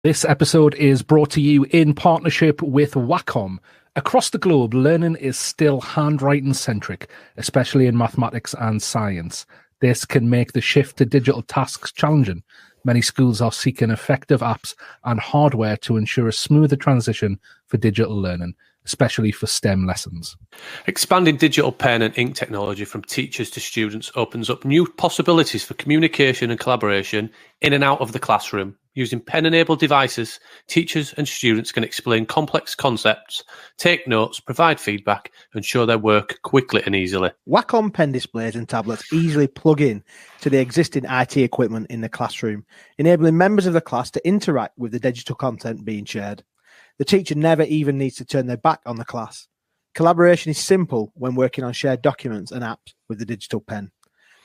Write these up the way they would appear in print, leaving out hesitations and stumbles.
This episode is brought to you in partnership with Wacom. Across the globe, learning is still handwriting-centric, especially in mathematics and science. This can make the shift to digital tasks challenging. Many schools are seeking effective apps and hardware to ensure a smoother transition for digital learning, especially for STEM lessons. Expanding digital pen and ink technology from teachers to students opens up new possibilities for communication and collaboration in and out of the classroom. Using pen-enabled devices, teachers and students can explain complex concepts, take notes, provide feedback, and show their work quickly and easily. Wacom pen displays and tablets easily plug in to the existing IT equipment in the classroom, enabling members of the class to interact with the digital content being shared. The teacher never even needs to turn their back on the class. Collaboration is simple when working on shared documents and apps with the digital pen.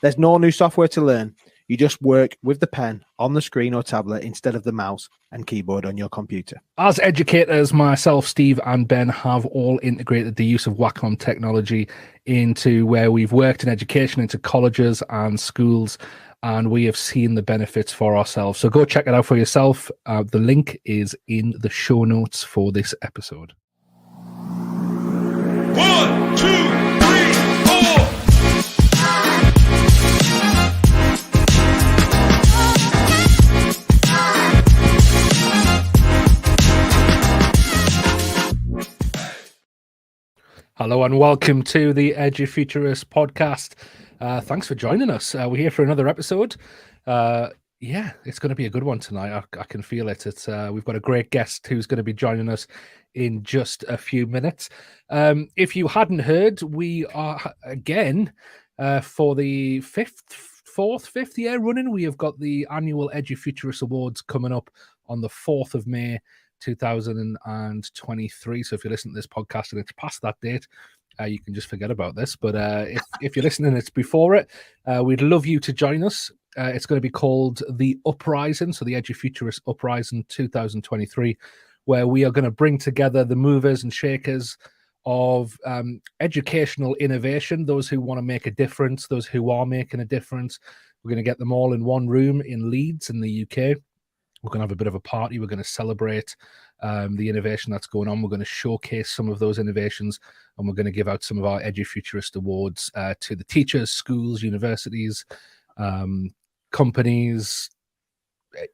There's no new software to learn. You just work with the pen on the screen or tablet instead of the mouse and keyboard on your computer. As educators, myself, Steve, and Ben have all integrated the use of Wacom technology into where we've worked in education, into colleges and schools, and we have seen the benefits for ourselves. So go check it out for yourself. The link is in the show notes for this episode. 1, 2, 3, 4. Hello and welcome to the Edufuturists podcast. Thanks for joining us. We're here for another episode. Yeah, it's going to be a good one tonight. I can feel it. We've got a great guest who's going to be joining us in just a few minutes. If you hadn't heard, we are again for the fifth year running. We have got the annual Edufuturists Awards coming up on the 4th of May. 2023. So if you listen to this podcast and it's past that date, you can just forget about this. But if you're listening, it's before it. We'd love you to join us. It's going to be called the Uprising, so the Edufuturists Uprising 2023, where we are going to bring together the movers and shakers of educational innovation, those who want to make a difference, those who are making a difference. We're going to get them all in one room in Leeds in the UK. We're going to have a bit of a party. We're going to celebrate the innovation that's going on. We're going to showcase some of those innovations, and we're going to give out some of our Edufuturist Awards to the teachers, schools, universities, companies.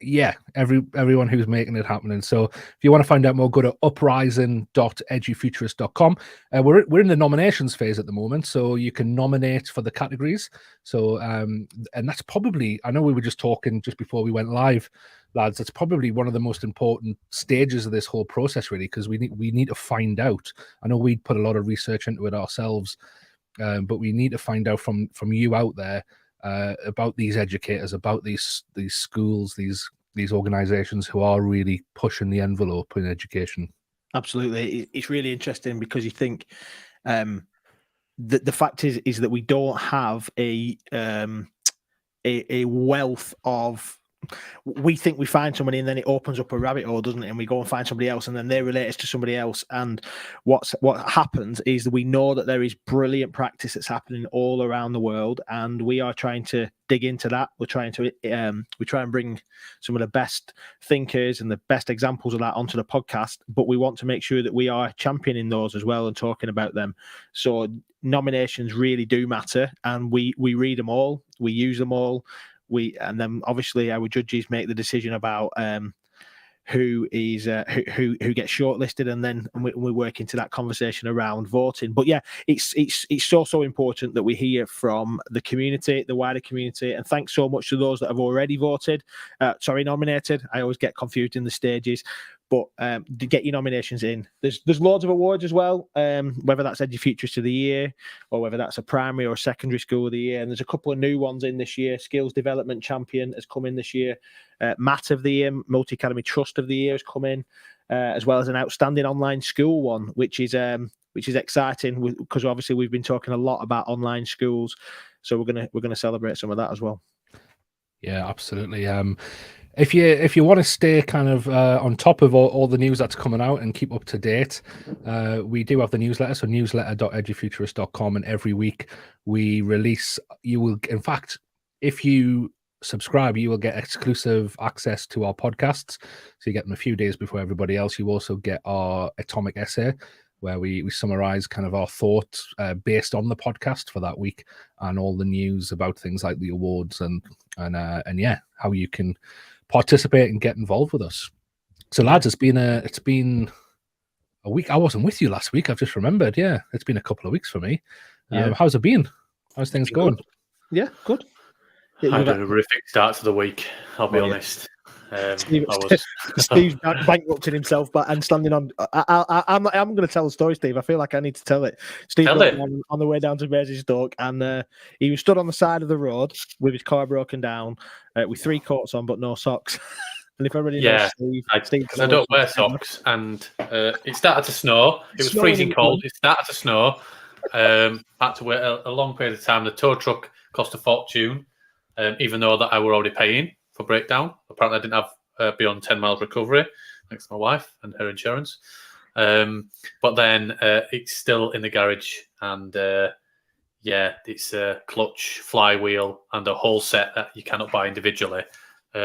Yeah, everyone who's making it happen. And so if you want to find out more, go to uprising.edufuturist.com. We're in the nominations phase at the moment, so you can nominate for the categories. So and that's probably, I know we were just talking just before we went live, lads, that's probably one of the most important stages of this whole process, really, because we need to find out. I know we put a lot of research into it ourselves, but we need to find out from you out there about these educators, about these schools, these organizations who are really pushing the envelope in education. Absolutely. It's really interesting because you think the fact is that we don't have a wealth of. We think we find somebody and then it opens up a rabbit hole, doesn't it? And we go and find somebody else and then they relate us to somebody else. And what happens is that we know that there is brilliant practice that's happening all around the world, and we are trying to dig into that. We're trying to we try and bring some of the best thinkers and the best examples of that onto the podcast, but we want to make sure that we are championing those as well and talking about them. So nominations really do matter, and we read them all, we use them all. And then obviously our judges make the decision about who gets shortlisted, and then we work into that conversation around voting. But yeah, it's so important that we hear from the community, the wider community, and thanks so much to those that have already nominated. I always get confused in the stages. But get your nominations in. There's loads of awards as well, whether that's Edufuturists of the Year or whether that's a primary or secondary school of the year. And there's a couple of new ones in this year. Skills Development Champion has come in this year. MAT of the Year, Multi Academy Trust of the Year has come in, as well as an Outstanding Online School one, which is exciting because obviously we've been talking a lot about online schools. So we're gonna celebrate some of that as well. Yeah, absolutely. If you want to stay kind of on top of all the news that's coming out and keep up to date, we do have the newsletter, so newsletter.edufuturist.com, and every week we release, you will, in fact, if you subscribe, you will get exclusive access to our podcasts. So you get them a few days before everybody else. You also get our atomic essay, where we summarize kind of our thoughts based on the podcast for that week, and all the news about things like the awards and yeah, how you can participate and get involved with us. So lads, it's been a week. I wasn't with you last week. I've just remembered. Yeah, it's been a couple of weeks for me. How's it been? How's things going? Good. Yeah, good. I had a horrific start to the week, I'll be honest. Steve's bankrupted himself, but and standing on. I'm going to tell the story, Steve. I feel like I need to tell it. Steve on the way down to Basingstoke, and he was stood on the side of the road with his car broken down, with 3 coats on but no socks. And if everybody knows Steve, because I don't wear socks, and it started to snow. It was freezing cold. It started to snow. Had to wait a long period of time. The tow truck cost a fortune, even though that I were already paying for breakdown. Apparently, I didn't have beyond 10 miles recovery, thanks to my wife and her insurance. But then it's still in the garage, and it's a clutch, flywheel, and a whole set that you cannot buy individually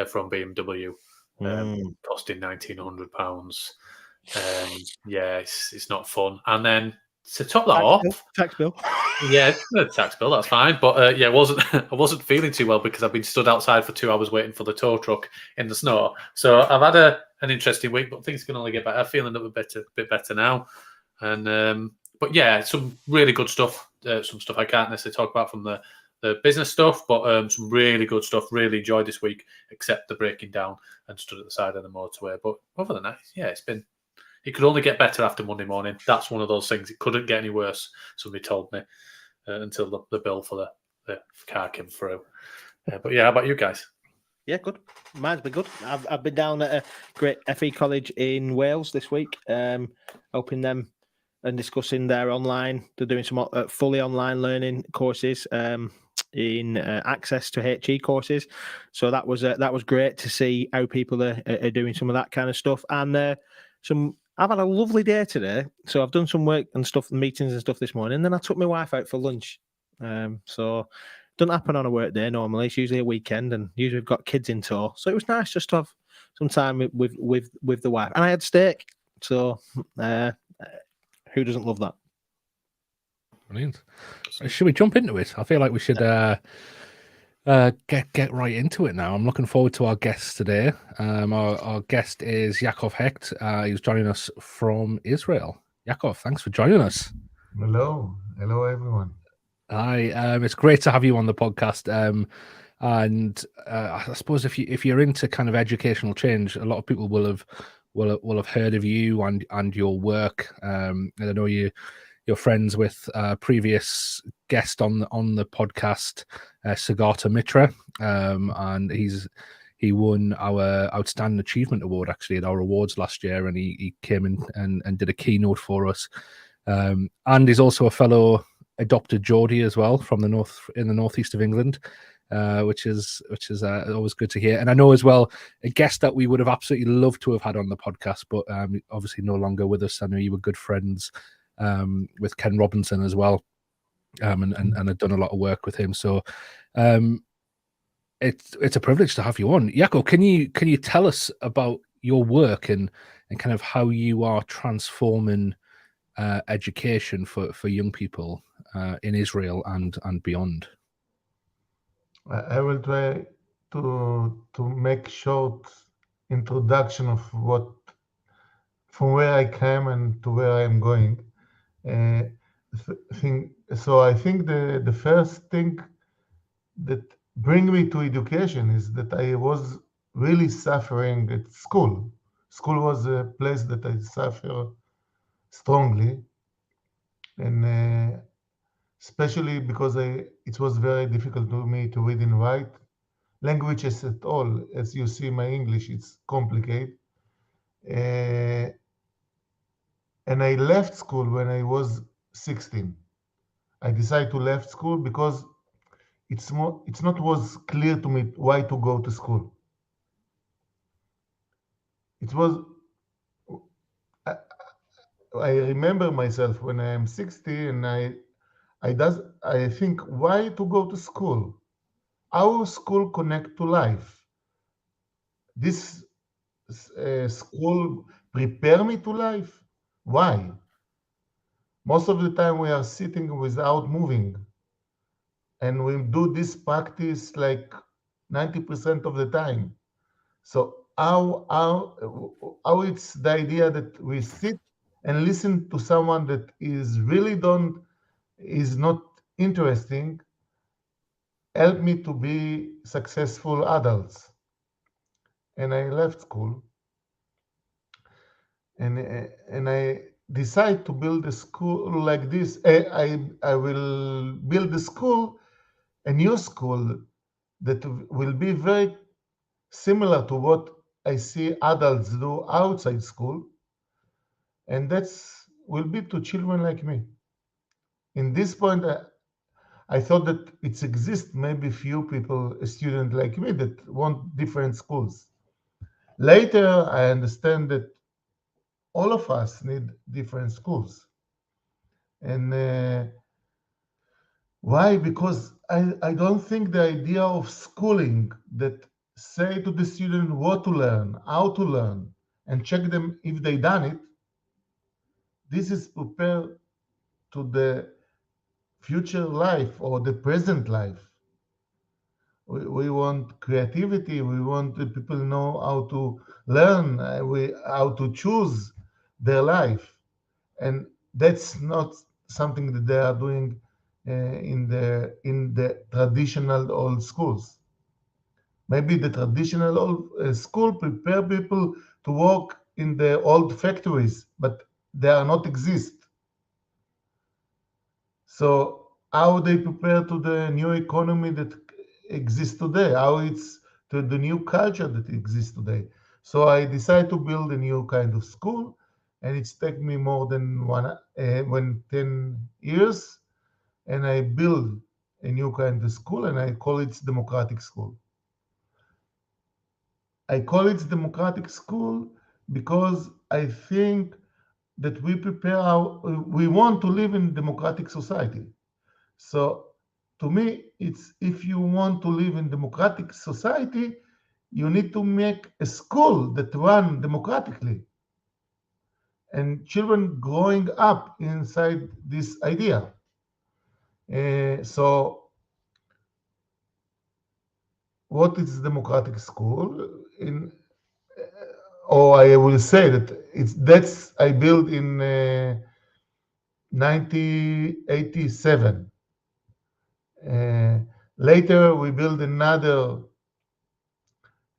from BMW, costing £1,900. It's not fun. And then to top that tax bill. Yeah, the tax bill, that's fine. But I wasn't feeling too well because I've been stood outside for 2 hours waiting for the tow truck in the snow. So I've had an interesting week, but things can only get better. I'm feeling a bit better now. And but yeah, some really good stuff. Some stuff I can't necessarily talk about from the business stuff, but some really good stuff. Really enjoyed this week, except the breaking down and stood at the side of the motorway. But other than that, it could only get better after Monday morning. That's one of those things. It couldn't get any worse, somebody told me, until the bill for the car came through. But yeah, how about you guys? Yeah, good. Mine's been good. I've been down at a great FE college in Wales this week, helping them and discussing their online. They're doing some fully online learning courses in access to HE courses. So that was great to see how people are doing some of that kind of stuff. And I've had a lovely day today. So I've done some work and stuff, meetings and stuff this morning. And then I took my wife out for lunch. So it doesn't happen on a work day normally. It's usually a weekend, and usually we've got kids in tow. So it was nice just to have some time with the wife. And I had steak. So who doesn't love that? Brilliant. Should we jump into it? I feel like we should get right into it now. I'm looking forward to our guest today. Our guest is Yaacov Hecht. He's joining us from Israel. Yaacov, thanks for joining us. Hello everyone. Hi, it's great to have you on the podcast. And I suppose if you're into kind of educational change, a lot of people will have heard of you and your work. And I know you're friends with previous guest on the podcast, Sagata Mitra, and he won our Outstanding Achievement Award actually at our awards last year, and he came in and did a keynote for us. And he's also a fellow adopted Geordie as well from the northeast of England, which is always good to hear. And I know as well a guest that we would have absolutely loved to have had on the podcast, but obviously no longer with us. I know you were good friends with Ken Robinson as well, and had done a lot of work with him. So it's a privilege to have you on. Yaacov, can you tell us about your work and kind of how you are transforming education for young people in Israel and beyond? I will try to make short introduction of what from where I came and to where I am going. So I think the first thing that bring me to education is that I was really suffering at school. School was a place that I suffer strongly, and especially because it was very difficult for me to read and write languages at all. As you see, my English it's complicated. And I left school when I was 16. I decided to left school because it's not was clear to me why to go to school. It was I remember myself when I am 60 and I think why to go to school? our school connect to life. This school prepare me to life. Why? Most of the time we are sitting without moving, and we do this practice like 90% of the time. So how it's the idea that we sit and listen to someone that is not interesting, help me to be successful adults. And I left school, and I decide to build a school like this. I will build a new school that will be very similar to what I see adults do outside school, and that's will be to children like me. In this point, I thought that it exists maybe few people, a student like me, that want different schools. Later, I understand that all of us need different schools. And why? Because I don't think the idea of schooling that say to the student what to learn, how to learn, and check them if they done it, this is prepared to the future life or the present life. We want creativity. We want the people know how to learn, how to choose their life, and that's not something that they are doing in the traditional old schools. Maybe the traditional old school prepare people to work in the old factories, but they are not exist. So how they prepare to the new economy that exists today, how it's to the new culture that exists today. So I decided to build a new kind of school, and it's taken me more than 10 years, and I build a new kind of school, and I call it democratic school. I call it democratic school because I think that we want to live in democratic society. So to me, it's if you want to live in democratic society, you need to make a school that run democratically. And children growing up inside this idea. So what is democratic school? Or I will say that that's I built in 1987. Later, we built another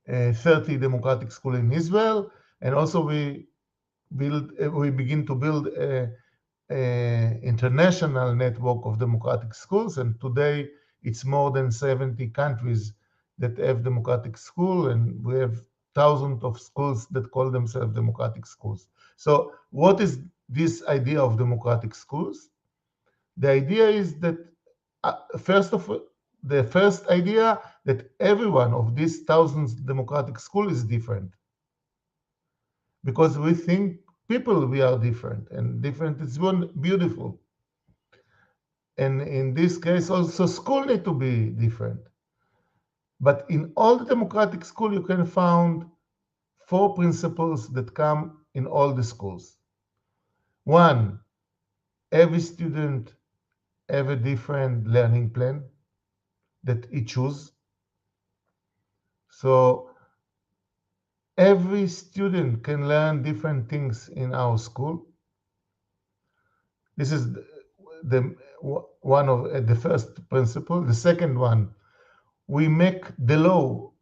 30 democratic school in Israel, and also we begin to build a international network of democratic schools, and today it's more than 70 countries that have democratic school, and we have thousands of schools that call themselves democratic schools. So what is this idea of democratic schools? The idea is that the first idea that every one of these thousands democratic schools is different, because we think people we are different, and different is one beautiful. And in this case, also school need to be different. But in all the democratic school, you can find 4 principles that come in all the schools. One, every student have a different learning plan that he choose. So every student can learn different things in our school. This is one of the first principle. The second one, we make the law.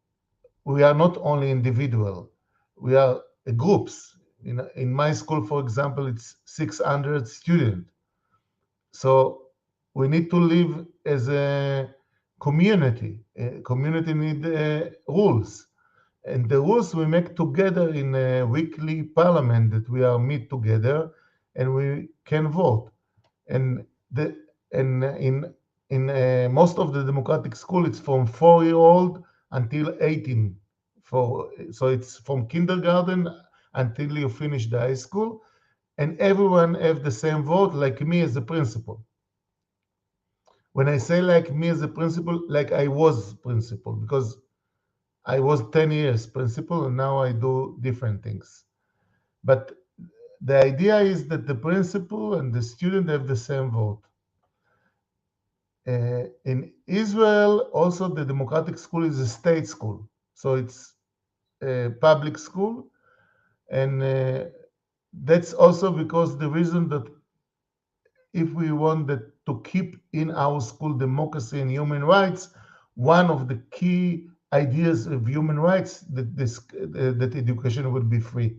We are not only individual, we are groups. In my school, for example, it's 600 students. So we need to live as a community. A community need rules. And the rules we make together in a weekly parliament that we are meet together, and we can vote. And in most of the democratic school, it's from 4-year-old until 18. So it's from kindergarten until you finish the high school, and everyone have the same vote, like me as a principal. when I say like me as a principal, like I was principal, because I was 10 years principal and now I do different things. But the idea is that the principal and the student have the same vote. In Israel, also the democratic school is a state school. So it's a public school. And that's also because the reason that if we wanted to keep in our school democracy and human rights, one of the key ideas of human rights that education would be free.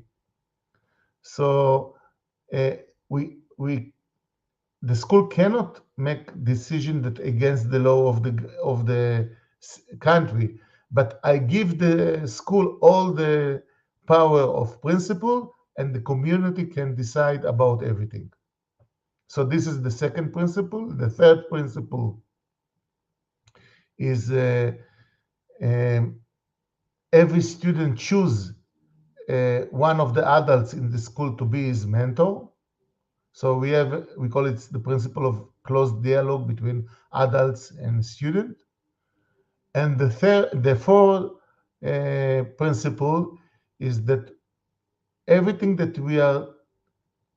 So the school cannot make decision that against the law of the country, but I give the school all the power of principle, and the community can decide about everything. So this is the second principle. The third principle is every student choose one of the adults in the school to be his mentor. So we call it the principle of close dialogue between adults and student. And the fourth principle is that everything that we are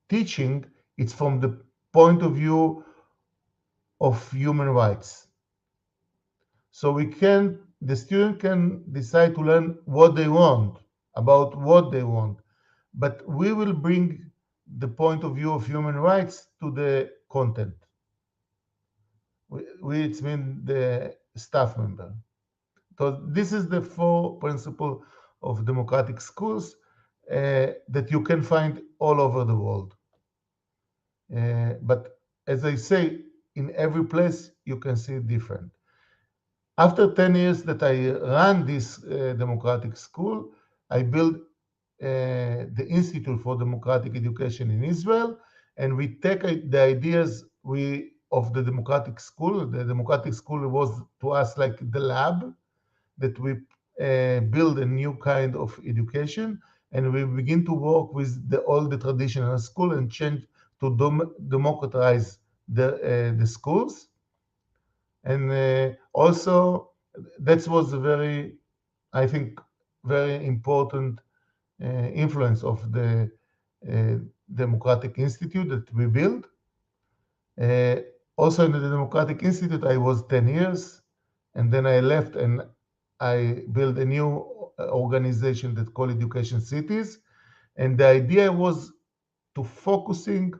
teaching, it's from the point of view of human rights. So the student can decide to learn what they want, about what they want, but we will bring the point of view of human rights to the content. Which means the staff member. So this is the four principles of democratic schools that you can find all over the world. But as I say, in every place you can see different. After 10 years that I ran this democratic school, I built the Institute for Democratic Education in Israel, and we take the ideas of the democratic school. The democratic school was to us like the lab that we build a new kind of education, and we begin to work with all the traditional school and change to democratize the schools. And also that was a very, I think, very important influence of the Democratic Institute that we built. Also in the Democratic Institute, I was 10 years, and then I left and I built a new organization that called Education Cities. And the idea was to focusing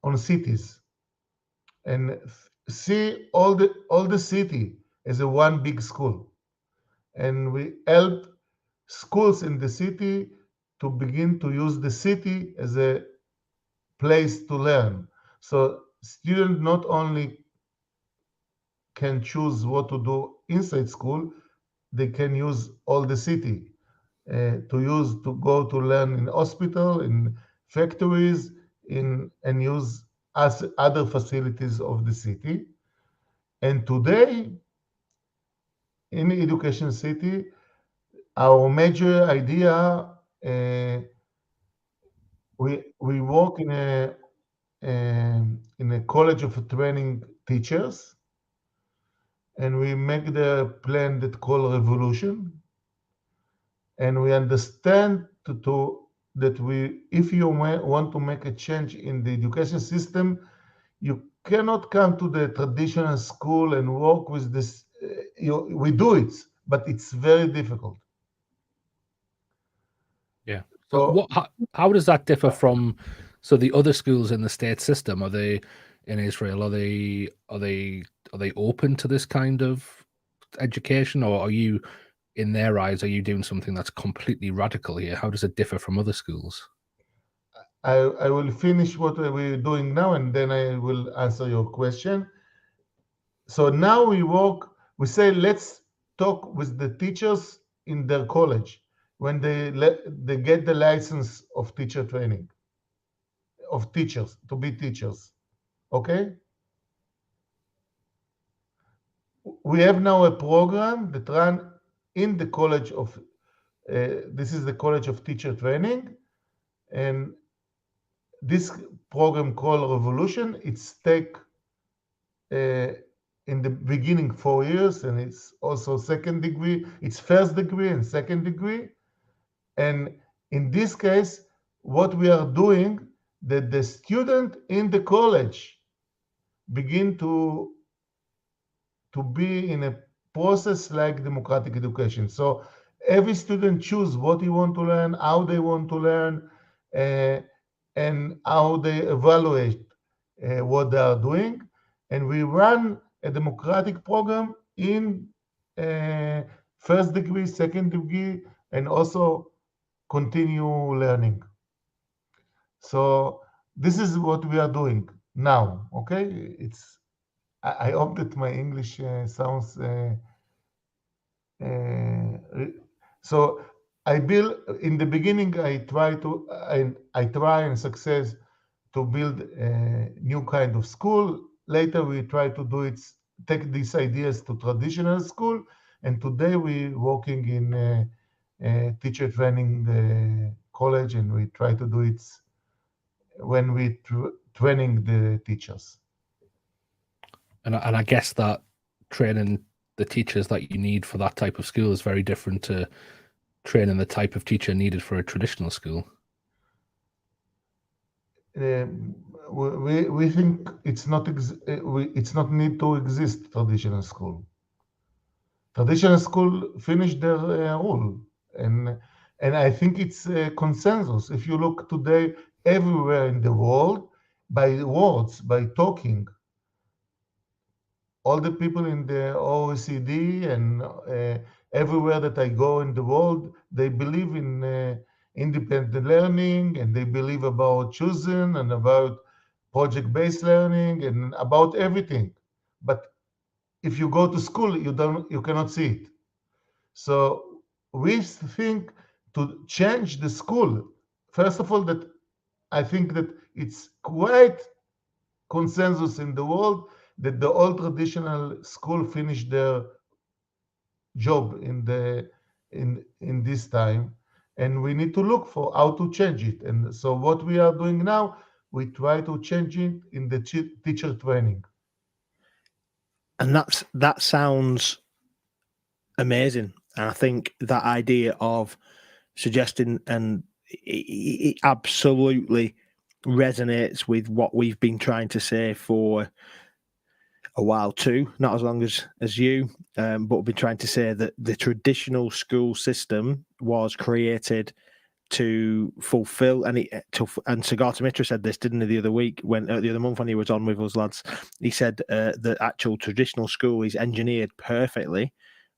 on cities and see all the city as a one big school. And we help schools in the city to begin to use the city as a place to learn. So students not only can choose what to do inside school, they can use all the city to go to learn in hospital, in factories, and use as other facilities of the city. And today, in Education City, our major idea, we work in a college of training teachers, and we make the plan that called Revolution. And we understand that if you want to make a change in the education system, you cannot come to the traditional school and work with this. We do it, but it's very difficult. Yeah. So how does that differ from the other schools in the state system? Are they in Israel? Are they open to this kind of education, or are you, in their eyes, are you doing something that's completely radical here? How does it differ from other schools? I will finish what we're doing now, and then I will answer your question. So now we say, let's talk with the teachers in their college when they get the license of teacher training, of teachers, to be teachers, okay? We have now a program that runs in the college of, this is the College of Teacher Training, and this program called Revolution, it's take in the beginning 4 years, and it's also second degree. It's first degree and second degree. And in this case, what we are doing, that the student in the college begin to be in a process like democratic education. So every student choose what he want to learn, how they want to learn, and how they evaluate what they are doing. And we run a democratic program in first degree, second degree, and also continue learning. So this is what we are doing now. Okay, I hope that my English sounds. So I build in the beginning. I try and success to build a new kind of school. Later we try to do it. Take these ideas to traditional school, and today we're working in a teacher training college, and we try to do it when we training the teachers. And I guess that training the teachers that you need for that type of school is very different to training the type of teacher needed for a traditional school. We think it's not need to exist traditional school. Traditional school finished their rule, and I think it's a consensus. If you look today everywhere in the world, by words, by talking, all the people in the OECD and everywhere that I go in the world, they believe in independent learning, and they believe about choosing and about project-based learning and about everything. But if you go to school, you cannot see it. So we think to change the school. First of all, that I think that it's quite consensus in the world that the old traditional school finished their job in this time, and we need to look for how to change it. And so what we are doing now, we try to change it in the teacher training. And that sounds amazing. And I think that idea of suggesting, and it absolutely resonates with what we've been trying to say for a while too, not as long as you, but we've been trying to say that the traditional school system was created to fulfill, and Sagar Mitra said this, didn't he, the other week, the other month when he was on with us lads. He said the actual traditional school is engineered perfectly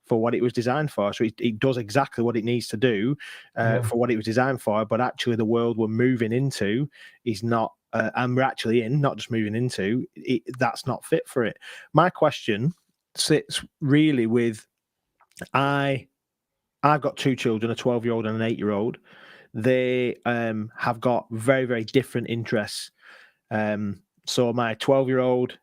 for what it was designed for. So it does exactly what it needs to do for what it was designed for. But actually, the world we're moving into is not, and we're actually in, not just moving into, that's not fit for it. My question sits really with, I've got two children, a 12-year-old and an 8-year-old. They have got very, very different interests. So my 12-year-old,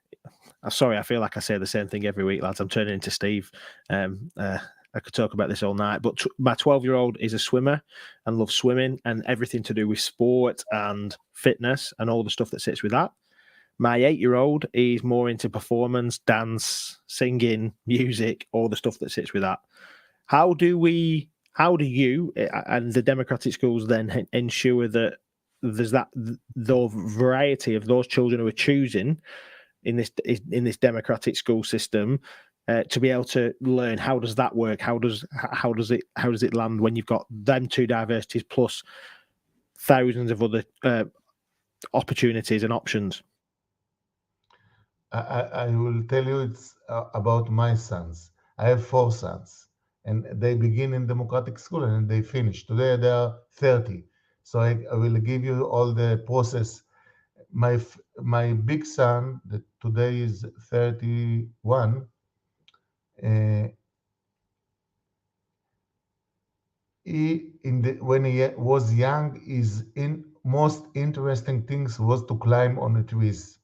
sorry, I feel like I say the same thing every week, lads. I'm turning into Steve. I could talk about this all night, but my 12-year-old is a swimmer and loves swimming and everything to do with sport and fitness and all the stuff that sits with that. My 8-year-old is more into performance, dance, singing, music, all the stuff that sits with that. How do you and the democratic schools then ensure that there's the variety of those children who are choosing in this democratic school system to be able to learn? How does that work? How does it land when you've got them two diversities plus thousands of other opportunities and options? I will tell you it's about my sons. I have 4 sons, and they begin in democratic school and they finish. Today they are 30. So I will give you all the process. My big son, that today is 31, when he was young, his most interesting things was to climb on the trees.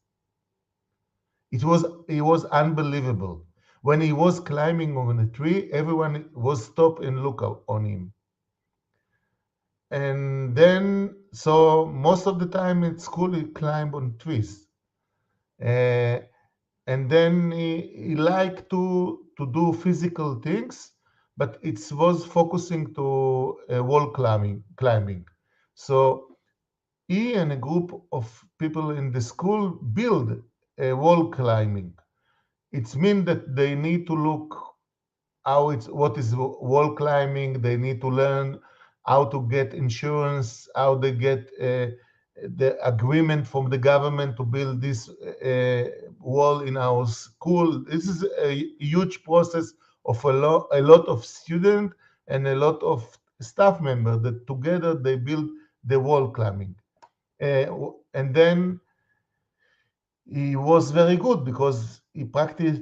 It was unbelievable. When he was climbing on a tree, everyone was stop and look on him. And then, so most of the time at school, he climbed on trees. and then he liked to do physical things, but it was focusing to wall climbing. So he and a group of people in the school build wall climbing. It means that they need to look what is wall climbing. They need to learn how to get insurance, how they get the agreement from the government to build this wall in our school. This is a huge process of a lot of students and a lot of staff members that together they build the wall climbing. And then he was very good because he practiced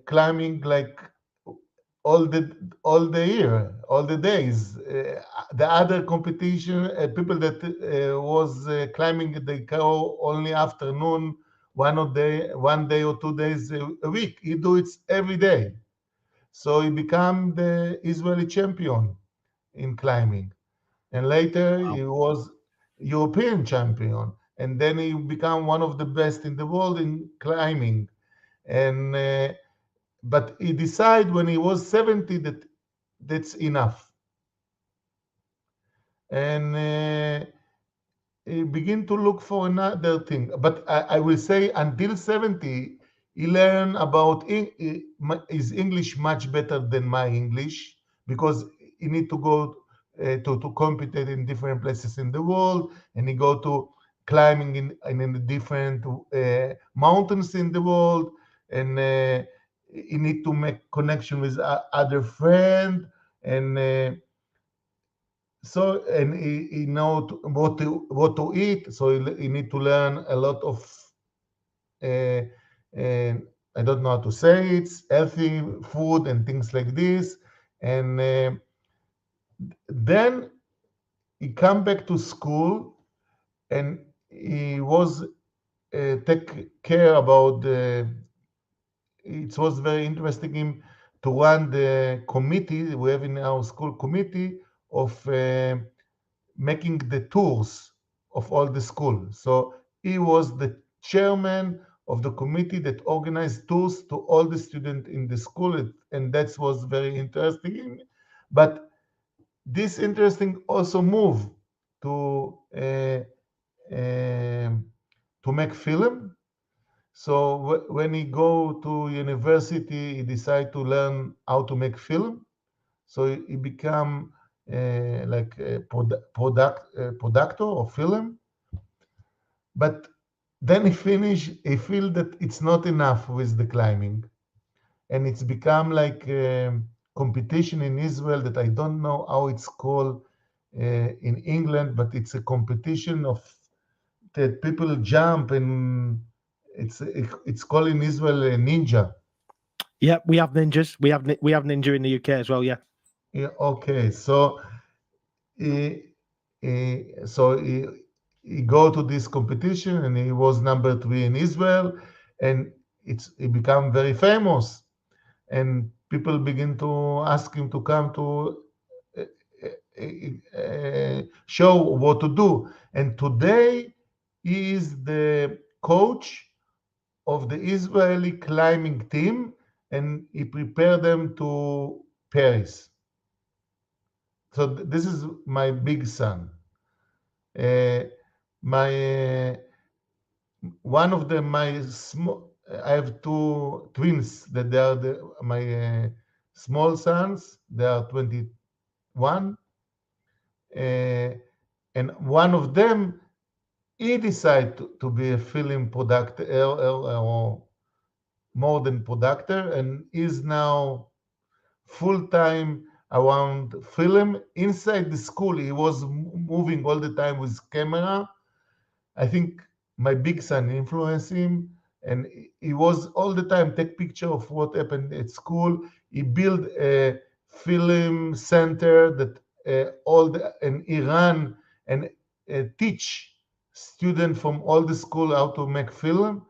climbing like all the year, all the days. The other competition, people that was climbing, they go only afternoon, one day or 2 days a week. He do it every day. So he became the Israeli champion in climbing, and later he was European champion, and then he became one of the best in the world in climbing. And but he decided when he was 70 that that's enough, and he began to look for another thing. But I will say until 70, he learned about his English much better than my English, because he need to go to compete in different places in the world, and he go to climbing in the different mountains in the world, and he need to make connection with other friend, and so and he know what to eat, so he need to learn a lot of uh, I don't know how to say it, healthy food and things like this. And then he come back to school, and he was take care about it was very interesting him to run the committee. We have in our school committee of making the tours of all the school. So he was the chairman of the committee that organized tours to all the students in the school, and that was very interesting. But this interesting also move to to make film. So when he go to university, he decide to learn how to make film. So he become like a productor of film. But then he feel that it's not enough with the climbing, and it's become like a competition in Israel that I don't know how it's called in England, but it's a competition of that people jump, and it's called in Israel a ninja. Yeah, we have ninjas. We have ninja in the UK as well. Yeah. Yeah, okay, so he, he go to this competition, and he was number 3 in Israel, and he become very famous, and people begin to ask him to come to show what to do. And today he is the coach of the Israeli climbing team, and he prepared them to Paris. So this is my big son. My one of them, my small. I have 2 twins that they are my small sons. They are 21, and one of them he decided to be a film producer or more than producer, and is now full-time around film inside the school. He was moving all the time with camera. I think my big son influenced him, and he was all the time take picture of what happened at school. He built a film center that and he ran and teach students from all the school how to make film.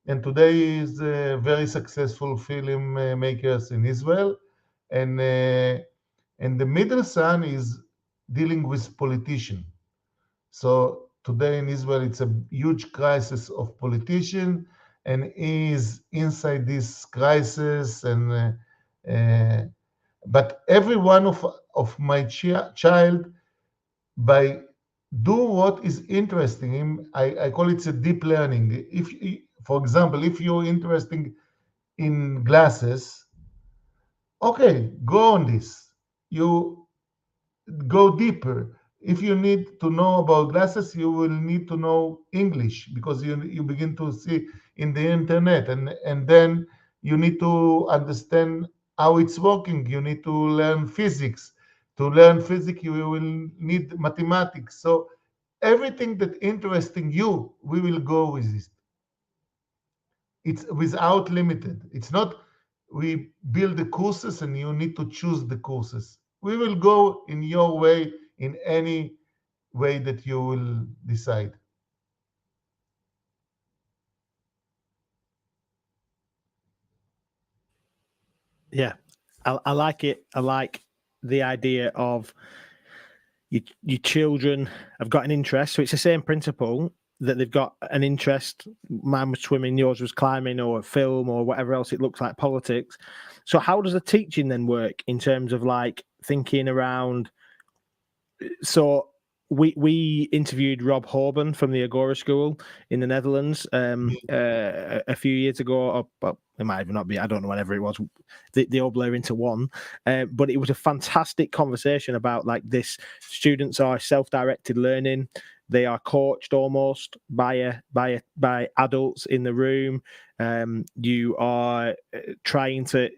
And today he is very successful film makers in Israel. And the middle son is dealing with politician. So today in Israel, it's a huge crisis of politician, and is inside this crisis. And but every one of my child, by do what is interesting him, I call it a deep learning. If, for example, if you're interested in glasses, okay, go on this. You go deeper. If you need to know about glasses, you will need to know English, because you begin to see in the internet, and then you need to understand how it's working. You need to learn physics. To learn physics, you will need mathematics. So everything that interesting you, we will go with it. It's without limited. It's not we build the courses and you need to choose the courses. We will go in your way, in any way that you will decide. Yeah, I like it. I like the idea of your children have got an interest. So it's the same principle that they've got an interest. Mine was swimming, yours was climbing, or film, or whatever else it looks like, politics. So how does the teaching then work in terms of like thinking around? So we interviewed Rob Horban from the Agora School in the Netherlands a few years ago, or well, it might even not be. I don't know, whenever it was. They all blur into one, but it was a fantastic conversation about like this. Students are self-directed learning. They are coached almost by adults in the room. You are trying to.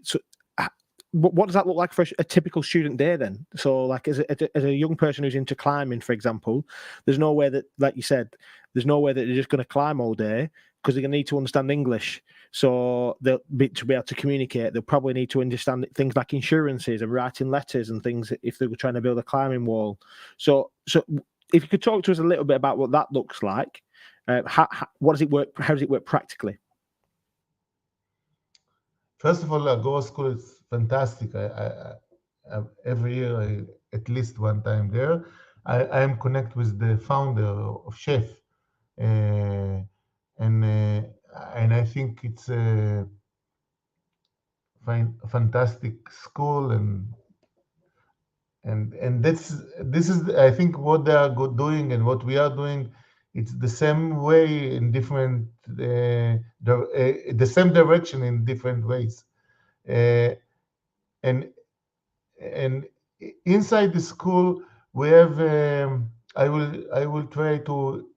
What does that look like for a typical student day then? So, like, as a young person who's into climbing, for example, there's no way that, like you said, there's no way that they're just going to climb all day, because they're going to need to understand English. So to be able to communicate, they'll probably need to understand things like insurances and writing letters and things if they were trying to build a climbing wall. So if you could talk to us a little bit about what that looks like, what does it work? How does it work practically? First of all, Agora School is fantastic. Every year, at least one time there. I am connect with the founder of Chef, and I think it's a fantastic school, and this is, I think, what they are doing and what we are doing. It's the same way in different the same direction in different ways, and inside the school we have. I will try to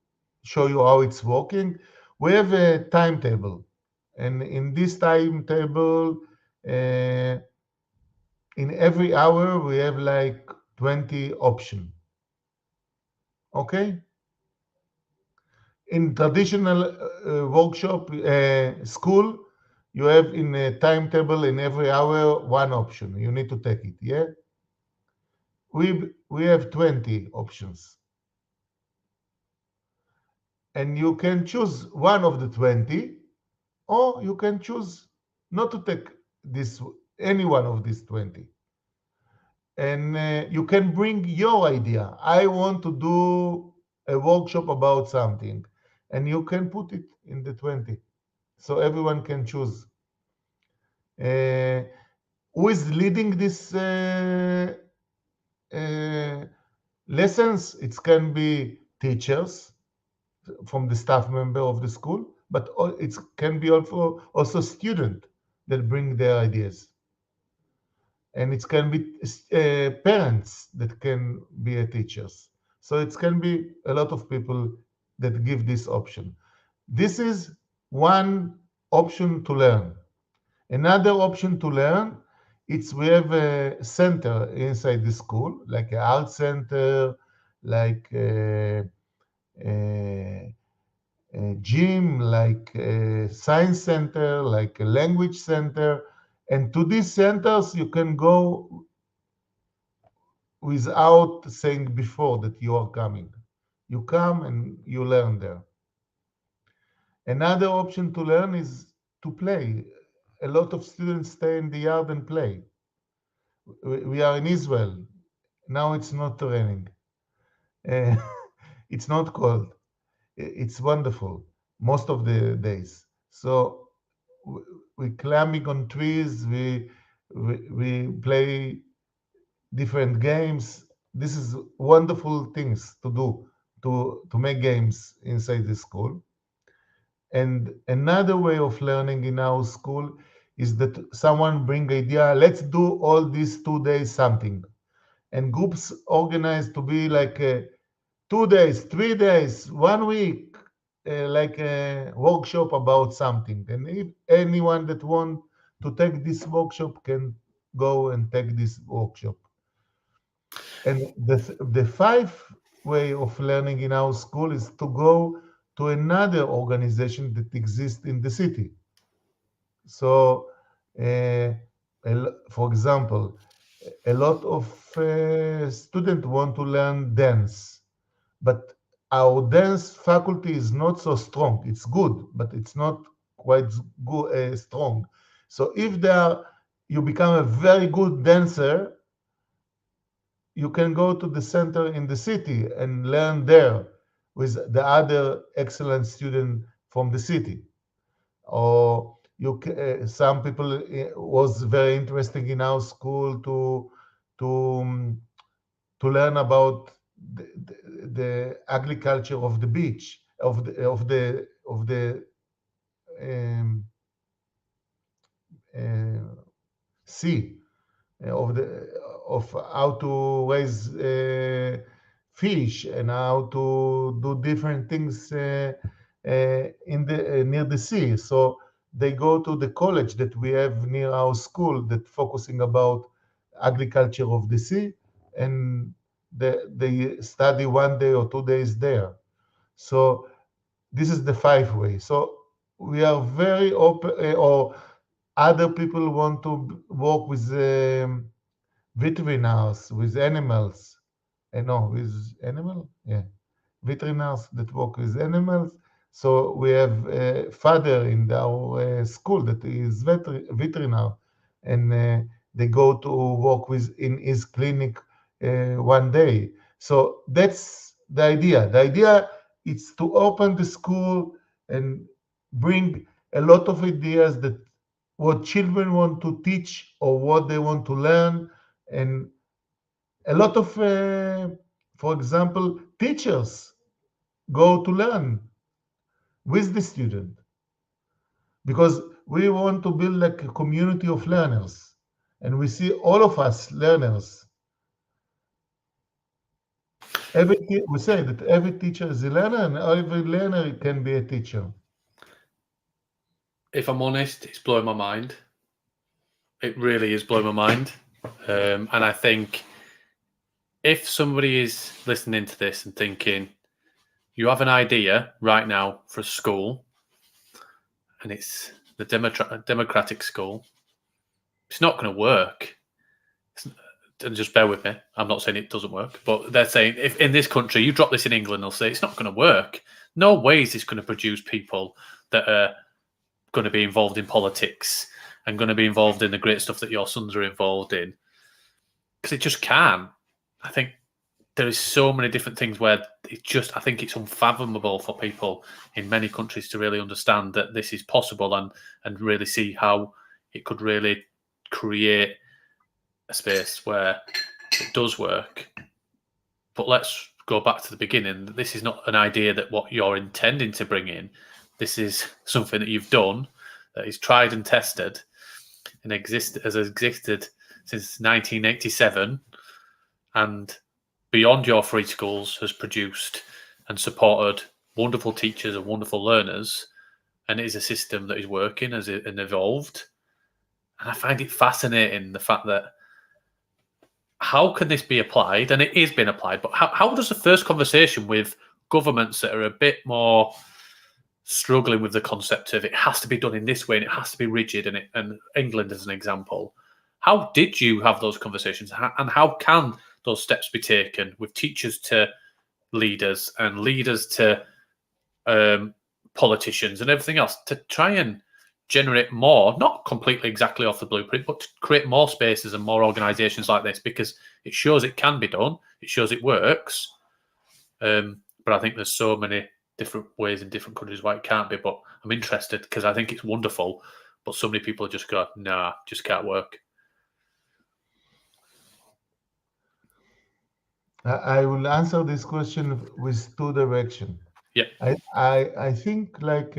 show you how it's working. We have a timetable, and in this timetable, in every hour we have like 20 options. Okay. In traditional workshop school, you have in a timetable in every hour one option. You need to take it. Yeah. We have 20 options, and you can choose one of the 20, or you can choose not to take this any one of these 20. And you can bring your idea. I want to do a workshop about something, and you can put it in the 20, so everyone can choose. Who is leading this lessons? It can be teachers from the staff member of the school, but it can be also student that bring their ideas. And it can be parents that can be teachers. So it can be a lot of people that give this option. This is one option to learn. Another option to learn, it's we have a center inside the school, like an art center, like a gym, like a science center, like a language center. And to these centers, you can go without saying before that you are coming. You come and you learn there. Another option to learn is to play. A lot of students stay in the yard and play. We are in Israel. Now it's not raining. Uh, it's not cold. It's wonderful most of the days. So we climbing on trees, we play different games. This is wonderful things to do to make games inside the school. And another way of learning in our school is that someone bring idea, let's do all these 2 days something. And groups organize to be like 2 days, 3 days, 1 week, like a workshop about something. And if anyone that want to take this workshop can go and take this workshop. And the five way of learning in our school is to go to another organization that exists in the city. So, for example, a lot of students want to learn dance, but our dance faculty is not so strong. It's good, but it's not quite good, strong. So if you become a very good dancer, you can go to the center in the city and learn there with the other excellent student from the city. Or some people was very interesting in our school to learn about the agriculture of the beach of the sea of how to raise fish and how to do different things in the near the sea. So they go to the college that we have near our school that focusing about agriculture of the sea, and they study 1 day or 2 days there. So this is the 5 way. So we are very open, or other people want to work with veterinarians, with animals. No, with animal, yeah, veterinarians that work with animals. So we have a father in our school that is veterinary, and they go to work with in his clinic 1 day. So that's the idea. The idea is to open the school and bring a lot of ideas that what children want to teach or what they want to learn, and a lot of, for example, teachers go to learn with the student because we want to build like a community of learners, and we see all of us learners. We say that every teacher is a learner, and every learner can be a teacher. If I'm honest, it's blowing my mind. It really is blowing my mind. And I think if somebody is listening to this and thinking, you have an idea right now for a school, and it's the democratic school, it's not going to work. And just bear with me, I'm not saying it doesn't work, but they're saying if in this country, you drop this in England, they'll say it's not going to work. No way is this going to produce people that are going to be involved in politics and going to be involved in the great stuff that your sons are involved in. Because it just can't. I think there is so many different things where I think it's unfathomable for people in many countries to really understand that this is possible and really see how it could really create a space where it does work. But let's go back to the beginning. This is not an idea that what you're intending to bring in. This is something that you've done, that is tried and tested and has existed since 1987, and beyond your free schools has produced and supported wonderful teachers and wonderful learners, and it is a system that is working and evolved. And I find it fascinating, the fact that how can this be applied? And it is being applied, but how does the first conversation with governments that are a bit more struggling with the concept of it has to be done in this way and it has to be rigid, and England as an example, how did you have those conversations, and how can those steps be taken with teachers to leaders and leaders to politicians and everything else to try and generate more, not completely exactly off the blueprint, but to create more spaces and more organizations like this, because it shows it can be done, it shows it works. But I think there's so many different ways in different countries why it can't be, but I'm interested because I think it's wonderful. But so many people just go, nah, just can't work. I will answer this question with two directions. Yeah. I think like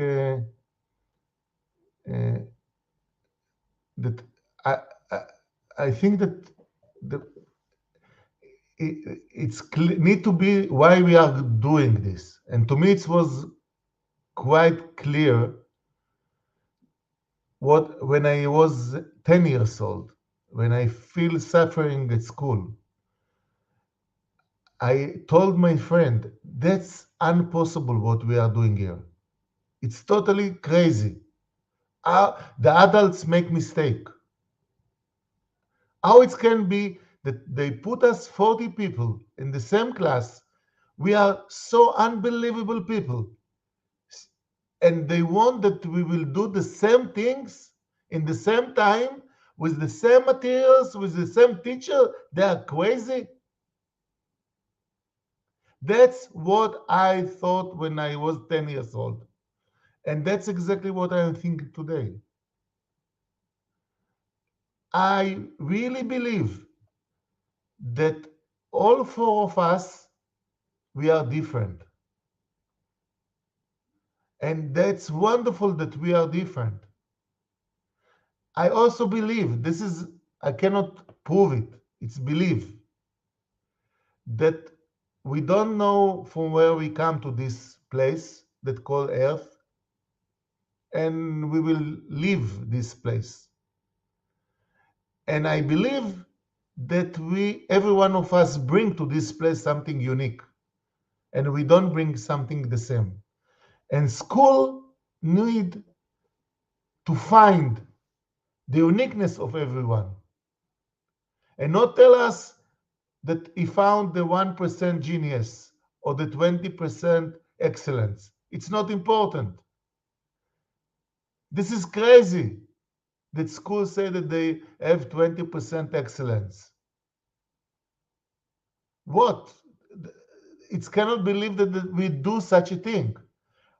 that I, I I think that the it's need to be why we are doing this, and to me it was quite clear what when I was 10 years old, when I feel suffering at school. I told my friend, that's impossible what we are doing here. It's totally crazy. The adults make mistake. How it can be that they put us 40 people in the same class. We are so unbelievable people. And they want that we will do the same things in the same time with the same materials, with the same teacher. They are crazy. That's what I thought when I was 10 years old. And that's exactly what I think today. I really believe that all four of us, we are different. And that's wonderful that we are different. I also believe, I cannot prove it, it's belief, that we don't know from where we come to this place that called Earth, and we will leave this place. And I believe that every one of us bring to this place something unique, and we don't bring something the same. And school need to find the uniqueness of everyone, and not tell us that he found the 1% genius or the 20% excellence. It's not important. This is crazy that schools say that they have 20% excellence. What? It cannot believe that we do such a thing.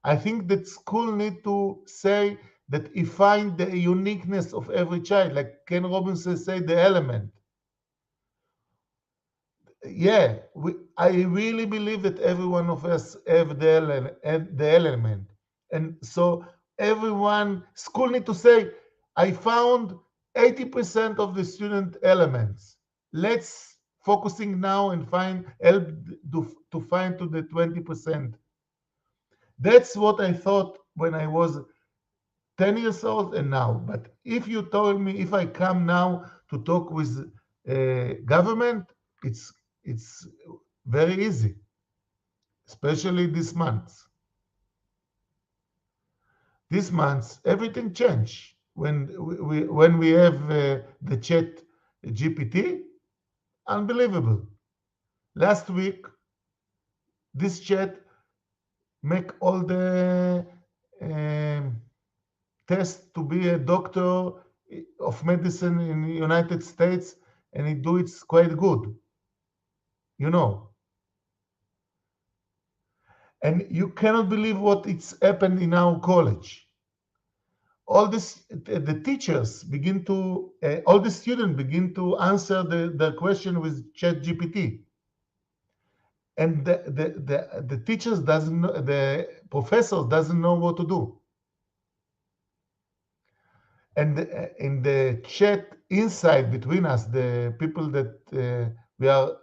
I think that school need to say that he find the uniqueness of every child, like Ken Robinson say, the element. Yeah, I really believe that every one of us have the element. And so school need to say, I found 80% of the student elements. Let's focusing now and help to find to the 20%. That's what I thought when I was 10 years old and now. But if you told me if I come now to talk with government, it's very easy, especially this month. This month, everything changed when we have the chat GPT. Unbelievable. Last week, this chat make all the tests to be a doctor of medicine in the United States, and it do it quite good. You know. And you cannot believe what it's happened in our college. All this, the teachers begin to, all the students begin to answer the question with Chat GPT. And the teachers doesn't know, the professors doesn't know what to do. And in the chat inside between us, the people that we are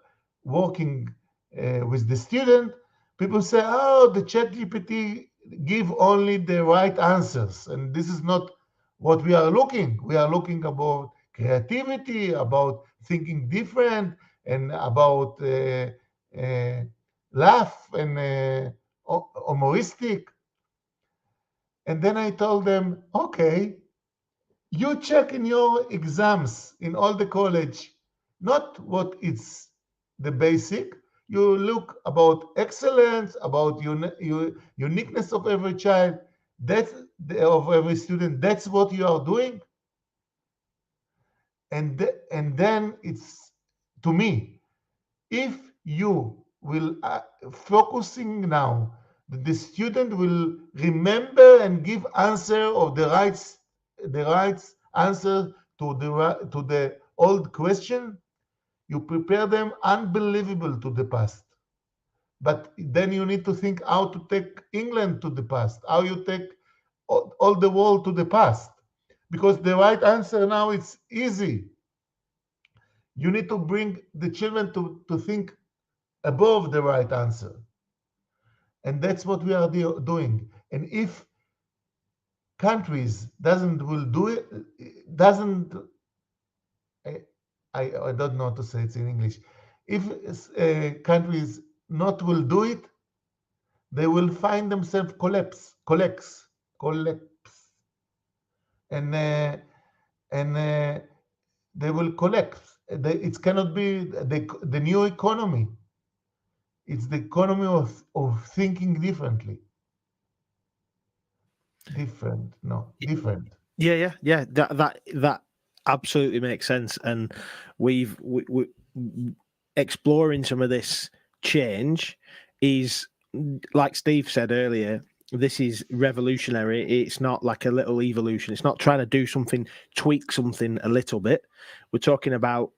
working with the student, people say, oh, the chat GPT give only the right answers. And this is not what we are looking. We are looking about creativity, about thinking different, and about laugh and humoristic. And then I told them, okay, you check in your exams in all the college, not what is the basic. You look about excellence, about uniqueness of every child, of every student. That's what you are doing. And then it's, to me, if you will focusing now The student will remember and give answer of the right answer to the old question. You prepare them unbelievable to the past. But then you need to think how to take England to the past, how you take all the world to the past. Because the right answer now is easy. You need to bring the children to think above the right answer. And that's what we are doing. And if countries doesn't I don't know how to say it in English. If countries not will do it, they will find themselves collapse, and they will collapse. It cannot be the new economy. It's the economy of thinking differently. Different. Yeah. That absolutely makes sense. And we exploring some of this change is, like Steve said earlier, this is revolutionary. It's not like a little evolution. It's not trying to do something, tweak something a little bit. We're talking about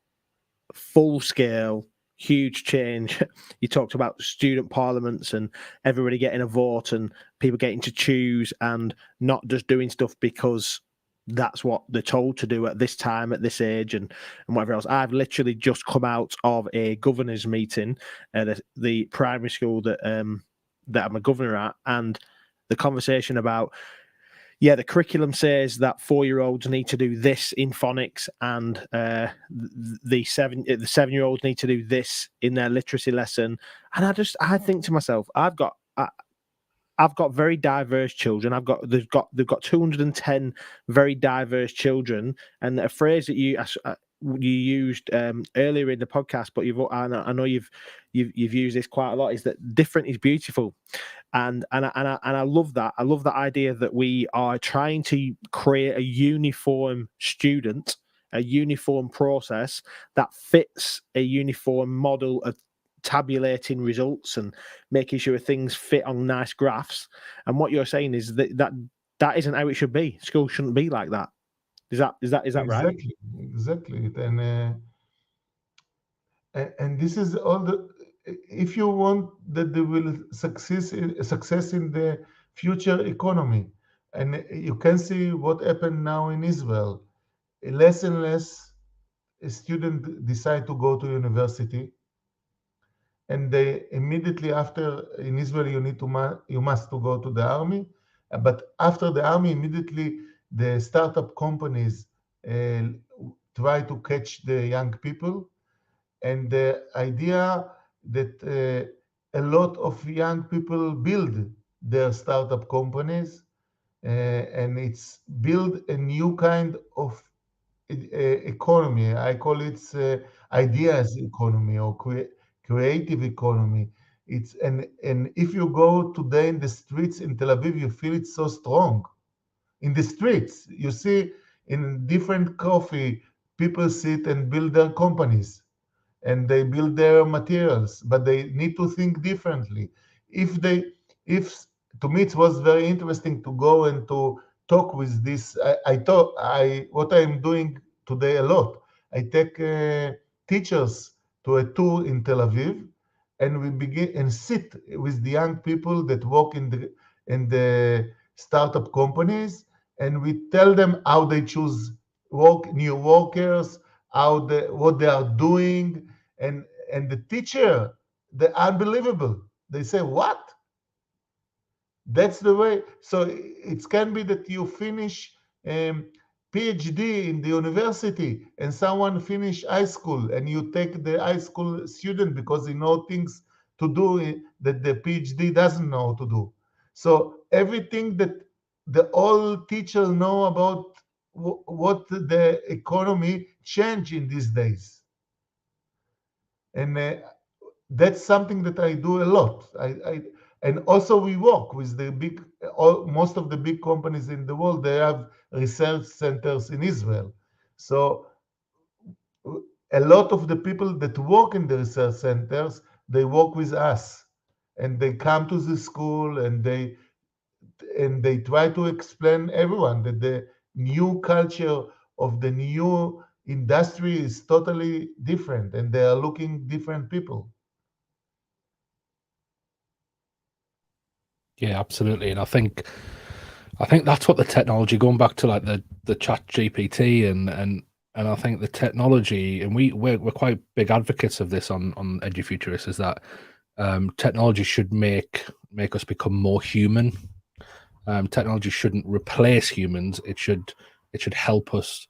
full scale, huge change. You talked about student parliaments and everybody getting a vote and people getting to choose and not just doing stuff because that's what they're told to do at this time, at this age, and whatever else. I've literally just come out of a governor's meeting at the primary school that I'm a governor at, and the conversation about, the curriculum says that 4-year-olds need to do this in phonics, and the 7-year-olds need to do this in their literacy lesson. And I think to myself, I've got very diverse children. They've got 210 very diverse children, and a phrase that you used earlier in the podcast, but I know you've used this quite a lot, is that different is beautiful. And I love that. I love the idea that we are trying to create a uniform student, a uniform process that fits a uniform model of tabulating results and making sure things fit on nice graphs. And what you're saying is that isn't how it should be. School shouldn't be like that. Is that right? Exactly. And this is all the. If you want that they will success in the future economy, and you can see what happened now in Israel, less and less students decide to go to university, and they immediately after, in Israel you must to go to the army, but after the army immediately the startup companies uh, try to catch the young people, and the idea that a lot of young people build their startup companies, and it's build a new kind of economy. I call it ideas economy or creative economy. It's and if you go today in the streets in Tel Aviv, you feel it so strong. In the streets, you see in different coffee, people sit and build their companies and they build their materials, but they need to think differently. If to me it was very interesting to go and to talk with this. What I'm doing today a lot. I take teachers to a tour in Tel Aviv, and we begin and sit with the young people that work in the startup companies, and we tell them how they choose new workers, what they are doing, and the teacher, the unbelievable. They say, what? That's the way. So it can be that you finish PhD in the university and someone finish high school, and you take the high school student because he know things to do that the PhD doesn't know to do. So everything that the old teacher know about what the economy change in these days. And that's something that I do a lot. And also we work with most of the big companies in the world. They have research centers in Israel. So a lot of the people that work in the research centers, they work with us, and they come to the school and they try to explain everyone that the new culture of the new industry is totally different and they are looking different people. Yeah, absolutely. And I think that's what the technology, going back to like the chat GPT and I think the technology, and we're quite big advocates of this on Edufuturists, is that technology should make us become more human. Technology shouldn't replace humans. It should help us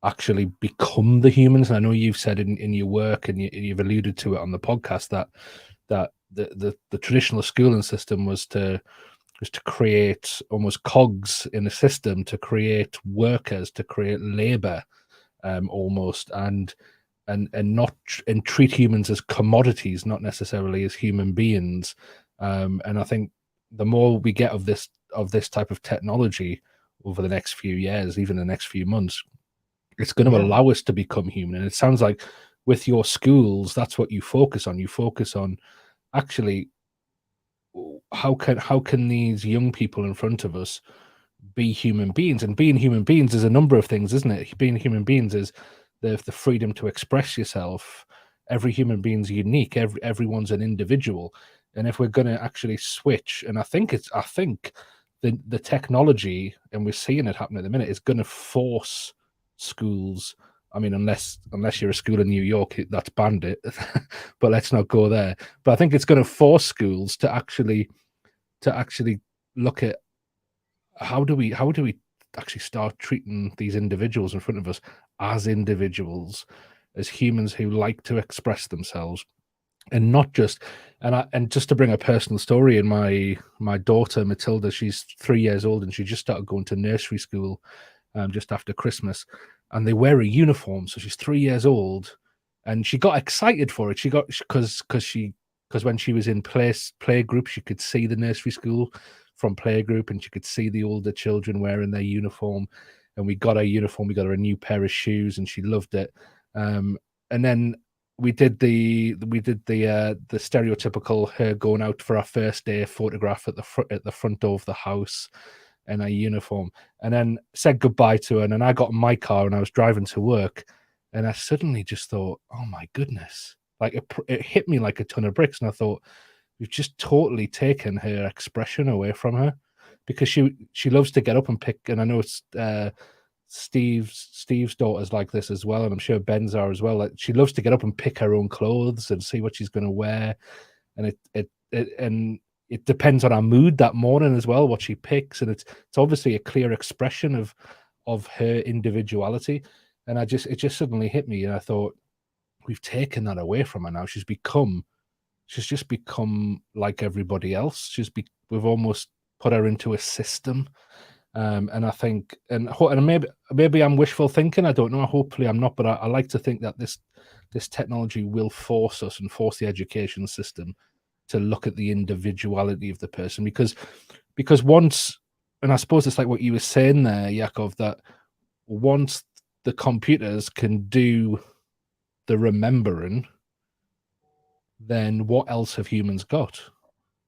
actually become the humans. And I know you've said in your work, and you've alluded to it on the podcast, that the traditional schooling system was to create almost cogs in a system, to create workers, to create labor, almost, and not and treat humans as commodities, not necessarily as human beings. And I think the more we get of this type of technology over the next few years, even the next few months, it's going to allow us to become human. And it sounds like with your schools, that's what you focus on. You focus on actually how can these young people in front of us be human beings. And being human beings is a number of things, isn't it? Being human beings is the freedom to express yourself. Every human being's unique. Everyone's an individual. And if we're going to actually switch, and I think the technology, and we're seeing it happen at the minute, is going to force schools. I mean, unless you're a school in New York, that's banned it. But let's not go there. But I think it's going to force schools to actually look at how do we actually start treating these individuals in front of us as individuals, as humans who like to express themselves, and not just. And just to bring a personal story, in my daughter Matilda, she's 3 years old, and she just started going to nursery school just after Christmas, and they wear a uniform. So she's 3 years old, and she got excited for it. She got because when she was in play group, she could see the nursery school from playgroup, and she could see the older children wearing their uniform. And we got her uniform, we got her a new pair of shoes, and she loved it. And then we did the stereotypical her going out for our first day photograph at the front door of the house in her uniform, and then said goodbye to her. And then I got in my car and I was driving to work, and I suddenly just thought, oh my goodness, like it hit me like a ton of bricks. And I thought, we've just totally taken her expression away from her, because she loves to get up and pick. And I know it's Steve's daughter's like this as well, and I'm sure Ben's are as well. Like, she loves to get up and pick her own clothes and see what she's going to wear, and it depends on her mood that morning as well, what she picks. And it's obviously a clear expression of her individuality. And it just suddenly hit me, and I thought, we've taken that away from her now. She's just become like everybody else. We've almost put her into a system. And I think, and maybe I'm wishful thinking, I don't know, hopefully I'm not, but I like to think that this technology will force us and force the education system to look at the individuality of the person, because once, and I suppose it's like what you were saying there, Yaacov, that once the computers can do the remembering, then what else have humans got?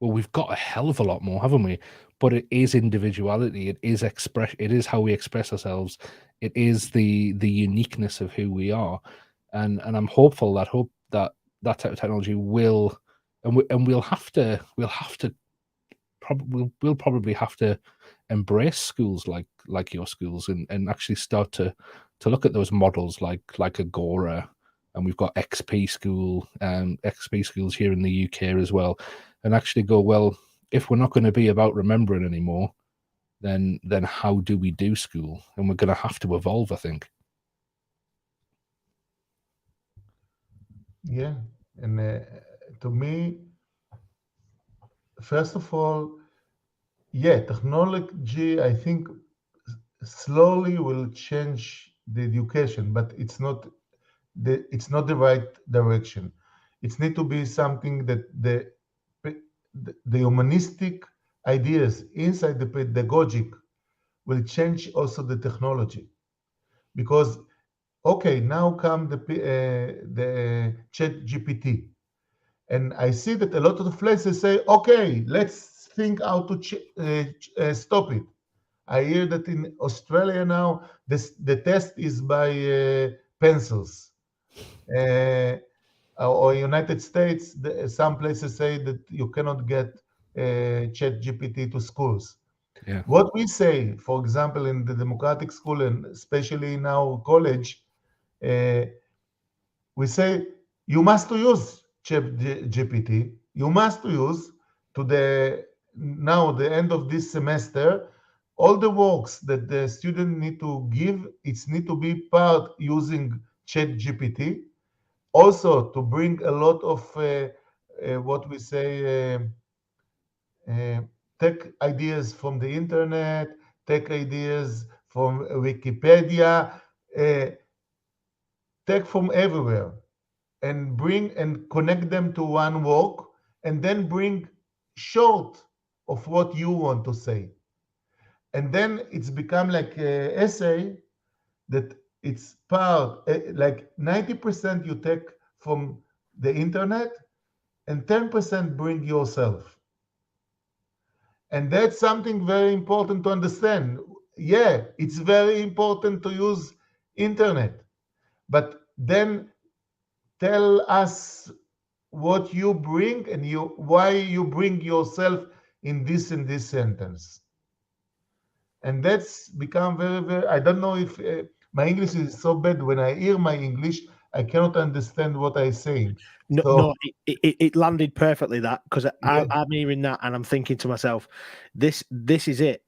Well, we've got a hell of a lot more, haven't we? But it is individuality. It is It is how we express ourselves. It is the uniqueness of who we are, and I'm hopeful that type of technology will, and we'll probably have to embrace schools like your schools, and actually start to look at those models like Agora. And we've got XP schools here in the UK as well, and actually go, well, if we're not going to be about remembering anymore, then how do we do school? And we're going to have to evolve, I think. Yeah, and to me, first of all, technology, I think, slowly will change the education, but it's not the right direction. It needs to be something that the humanistic ideas inside the pedagogic will change also the technology, because okay, now come the chat GPT, And I see that a lot of the places say, okay, let's think how to stop it. I hear that in Australia now, the test is by pencils. Or United States, some places say that you cannot get ChatGPT to schools. Yeah. What we say, for example, in the democratic school and especially now college, we say you must use ChatGPT. You must use to the end of this semester all the works that the student need to give. It's need to be part using ChatGPT. Also to bring a lot of what we say. Take ideas from the internet, take ideas from Wikipedia, take from everywhere and bring and connect them to one work and then bring short of what you want to say. And then it's become like an essay that it's part, like 90% you take from the internet and 10% bring yourself. And that's something very important to understand. Yeah, it's very important to use internet, but then tell us what you bring and why you bring yourself in this sentence. And that's become very, I don't know if my English is so bad. When I hear my English, I cannot understand what I'm saying. No, it landed perfectly, that, because Yeah. I'm hearing that and I'm thinking to myself, this is it.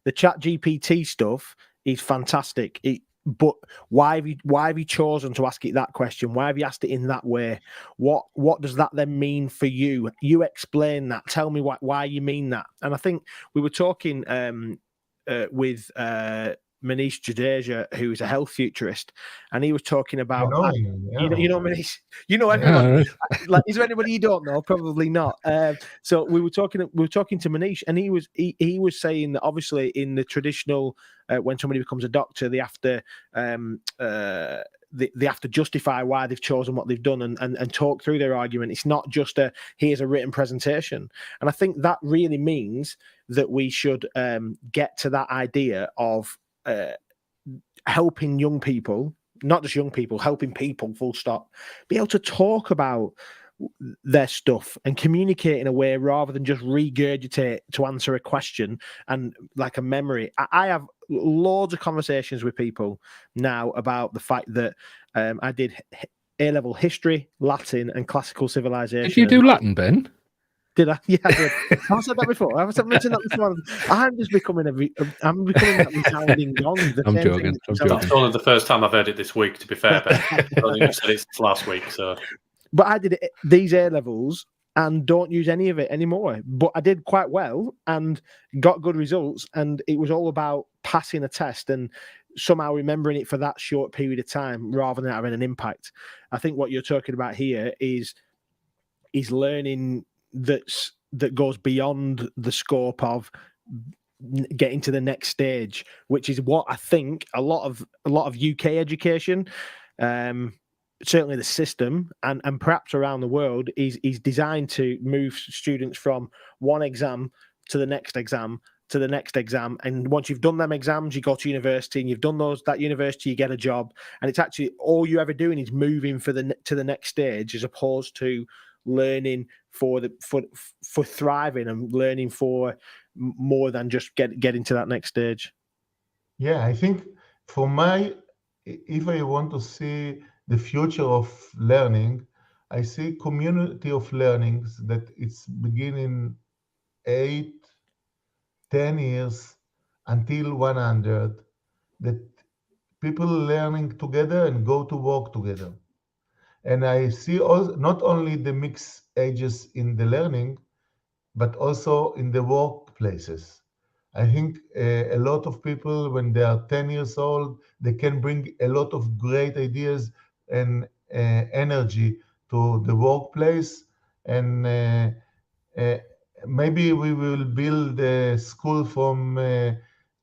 The Chat GPT stuff is fantastic. But why have you chosen to ask it that question? Why have you asked it in that way? What does that then mean for you? You explain that. Tell me why you mean that. And I think we were talking with Manish Jadeja, who is a health futurist, and he was talking about, I know him, yeah. you know Manish, you know everyone. Yeah. Like, is there anybody you don't know? Probably not. So we were talking to Manish, and he was saying that obviously in the traditional, when somebody becomes a doctor, they have to they have to justify why they've chosen what they've done and talk through their argument. It's not just here's a written presentation. And I think that really means that we should get to that idea of helping young people, not just young people, helping people, full stop, be able to talk about their stuff and communicate in a way rather than just regurgitate to answer a question and like a memory. I have loads of conversations with people now about the fact that I did A-level history, Latin, and classical civilization. Did you do Latin, Ben? Did I? Yeah, I did. I've said that before. I've mentioned that before. I'm just becoming that resounding gong. I'm joking. That's only the first time I've heard it this week, to be fair, Ben. I think you said it last week, so. But I did these A-levels and don't use any of it anymore. But I did quite well and got good results. And it was all about passing a test and somehow remembering it for that short period of time rather than having an impact. I think what you're talking about here is learning that goes beyond the scope of getting to the next stage, which is what I think a lot of UK education, certainly the system and perhaps around the world, is designed to move students from one exam to the next exam to the next exam. And once you've done them exams, you go to university, and you've done that university, you get a job. And it's actually all you're ever doing is moving to the next stage, as opposed to learning for thriving and learning for more than just getting to that next stage. Yeah, I think if I want to see the future of learning, I see community of learnings that it's beginning 8, 10 years until 100, that people learning together and go to work together. And I see also not only the mixed ages in the learning, but also in the workplaces. I think a lot of people, when they are 10 years old, they can bring a lot of great ideas and energy to the workplace. And maybe we will build a school from